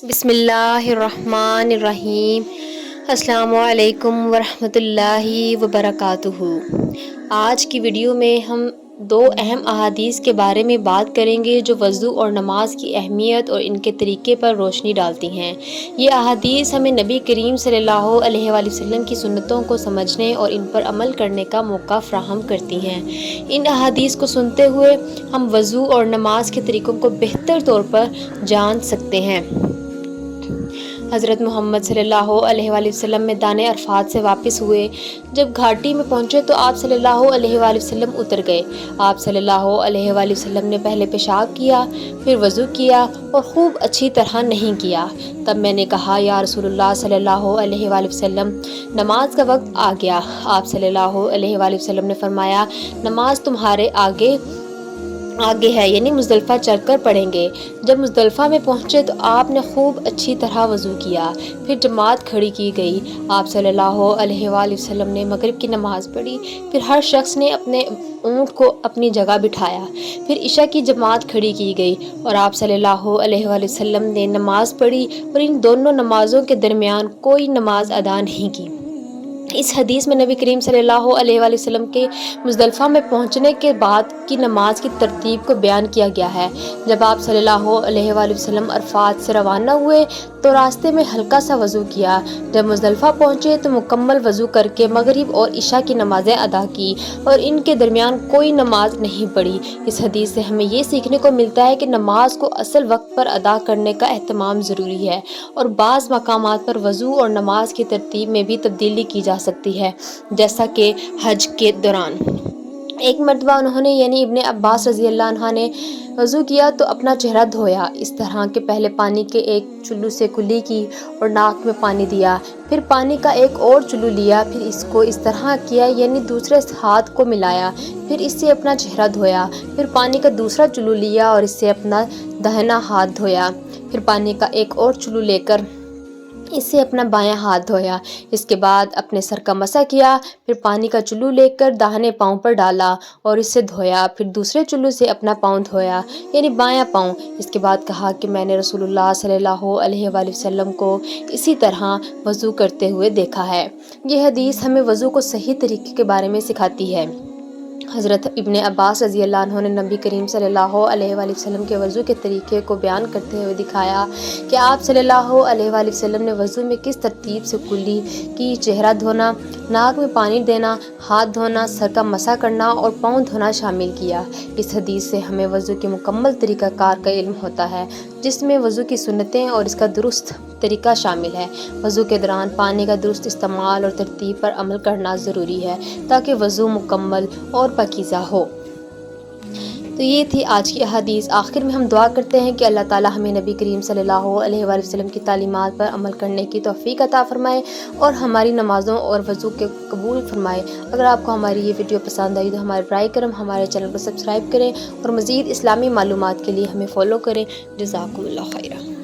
بسم اللہ الرحمن الرحیم۔ السلام علیکم ورحمۃ اللہ وبرکاتہ۔ آج کی ویڈیو میں ہم دو اہم احادیث کے بارے میں بات کریں گے جو وضو اور نماز کی اہمیت اور ان کے طریقے پر روشنی ڈالتی ہیں۔ یہ احادیث ہمیں نبی کریم صلی اللہ علیہ وآلہ وسلم کی سنتوں کو سمجھنے اور ان پر عمل کرنے کا موقع فراہم کرتی ہیں۔ ان احادیث کو سنتے ہوئے ہم وضو اور نماز کے طریقوں کو بہتر طور پر جان سکتے ہیں۔ حضرت محمد صلی اللہ علیہ وآلہ وسلم میدان عرفات سے واپس ہوئے۔ جب گھاٹی میں پہنچے تو آپ صلی اللہ علیہ وآلہ وسلم اتر گئے۔ آپ صلی اللہ علیہ وآلہ وسلم نے پہلے پیشاب کیا، پھر وضو کیا اور خوب اچھی طرح نہیں کیا۔ تب میں نے کہا، یا رسول اللہ صلی اللہ علیہ وآلہ وسلم، نماز کا وقت آ گیا۔ آپ صلی اللہ علیہ وآلہ وسلم نے فرمایا، نماز تمہارے آگے ہے، یعنی مزدلفہ چڑھ کر پڑھیں گے۔ جب مزدلفہ میں پہنچے تو آپ نے خوب اچھی طرح وضو کیا، پھر جماعت کھڑی کی گئی۔ آپ صلی اللہ علیہ وآلہ وسلم نے مغرب کی نماز پڑھی، پھر ہر شخص نے اپنے اونٹ کو اپنی جگہ بٹھایا، پھر عشاء کی جماعت کھڑی کی گئی اور آپ صلی اللہ علیہ وآلہ وسلم نے نماز پڑھی اور ان دونوں نمازوں کے درمیان کوئی نماز ادا نہیں کی۔ اس حدیث میں نبی کریم صلی اللہ علیہ وآلہ وسلم کے مزدلفہ میں پہنچنے کے بعد کی نماز کی ترتیب کو بیان کیا گیا ہے۔ جب آپ صلی اللہ علیہ وآلہ وسلم عرفات سے روانہ ہوئے تو راستے میں ہلکا سا وضو کیا۔ جب مزدلفہ پہنچے تو مکمل وضو کر کے مغرب اور عشاء کی نمازیں ادا کی اور ان کے درمیان کوئی نماز نہیں پڑھی۔ اس حدیث سے ہمیں یہ سیکھنے کو ملتا ہے کہ نماز کو اصل وقت پر ادا کرنے کا اہتمام ضروری ہے، اور بعض مقامات پر وضو اور نماز کی ترتیب میں بھی تبدیلی کی جا سکتی ہے، جیسا کہ حج کے دوران۔ ایک مرتبہ انہوں نے یعنی ابن عباس رضی اللہ عنہ نے وضو کیا تو اپنا چہرہ دھویا، اس طرح کہ پہلے پانی کے ایک چلو سے کلی کی اور ناک میں پانی دیا، پھر پانی کا ایک اور چلو لیا، پھر اس کو اس طرح کیا یعنی دوسرے ہاتھ کو ملایا، پھر اس سے اپنا چہرہ دھویا، پھر پانی کا دوسرا چلو لیا اور اس سے اپنا داہنا ہاتھ دھویا، پھر پانی کا ایک اور چلو لے کر اس سے اپنا بایاں ہاتھ دھویا، اس کے بعد اپنے سر کا مسح کیا، پھر پانی کا چلو لے کر داہنے پاؤں پر ڈالا اور اس سے دھویا، پھر دوسرے چلو سے اپنا پاؤں دھویا یعنی بایاں پاؤں۔ اس کے بعد کہا کہ میں نے رسول اللہ صلی اللہ علیہ وآلہ وسلم کو اسی طرح وضو کرتے ہوئے دیکھا ہے۔ یہ حدیث ہمیں وضو کو صحیح طریقے کے بارے میں سکھاتی ہے۔ حضرت ابن عباس رضی اللہ عنہ نے نبی کریم صلی اللہ علیہ وآلہ وسلم کے وضو کے طریقے کو بیان کرتے ہوئے دکھایا کہ آپ صلی اللہ علیہ وآلہ وسلم نے وضو میں کس ترتیب سے کلی کی، چہرہ دھونا، ناک میں پانی دینا، ہاتھ دھونا، سر کا مسح کرنا اور پاؤں دھونا شامل کیا۔ اس حدیث سے ہمیں وضو کے مکمل طریقہ کار کا علم ہوتا ہے، جس میں وضو کی سنتیں اور اس کا درست طریقہ شامل ہے۔ وضو کے دوران پانی کا درست استعمال اور ترتیب پر عمل کرنا ضروری ہے تاکہ وضو مکمل اور پاکیزہ ہو۔ تو یہ تھی آج کی احادیث۔ آخر میں ہم دعا کرتے ہیں کہ اللہ تعالی ہمیں نبی کریم صلی اللہ علیہ وآلہ وسلم کی تعلیمات پر عمل کرنے کی توفیق عطا فرمائے اور ہماری نمازوں اور وضو کے قبول فرمائے۔ اگر آپ کو ہماری یہ ویڈیو پسند آئی تو ہمارے برائے کرم ہمارے چینل کو سبسکرائب کریں اور مزید اسلامی معلومات کے لیے ہمیں فالو کریں۔ جزاکم اللہ خیرہ۔